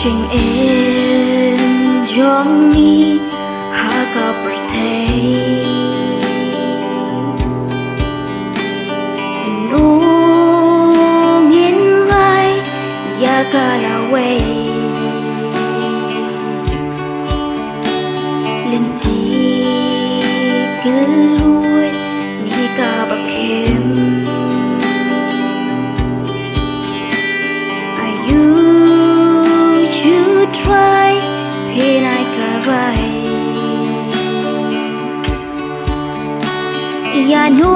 Trình em Johnny Haga birthday Nung in vai Yaga la way Lên tí Cái lui Ni ka bạc hem Try pain I can write Ya no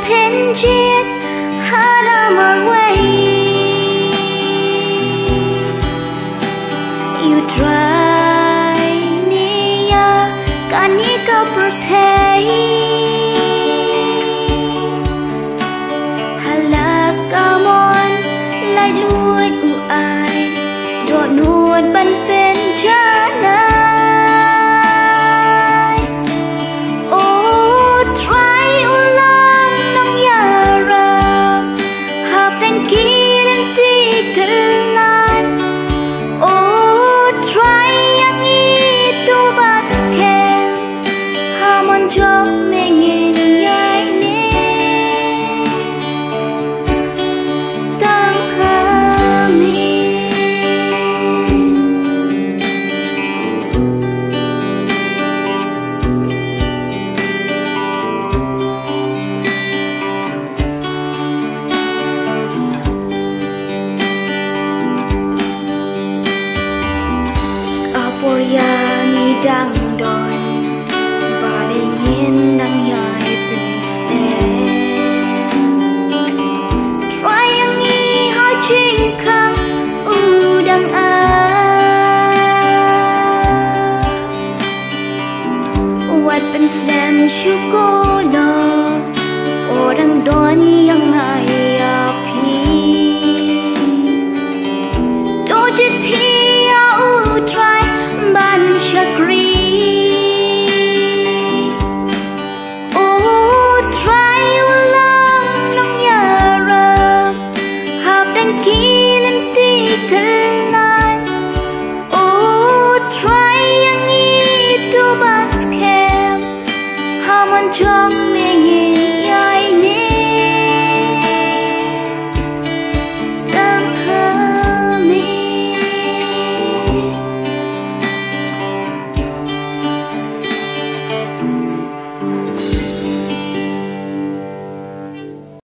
pen jet hana my way You try ni ya kani ka birthday Halakamon lai luot u ai Đột nuột bắn bên chân ai Oh, try ulang nang yara Hap dan kilang tigalan Oh, try yang itu basket Hamon jok mengin yai ne Tang kami Ya ni đang đòi và để nhiên đang nhai bình xem try yang nghi hỏi chuyện khang đang what bình xem chú cô lo đang đón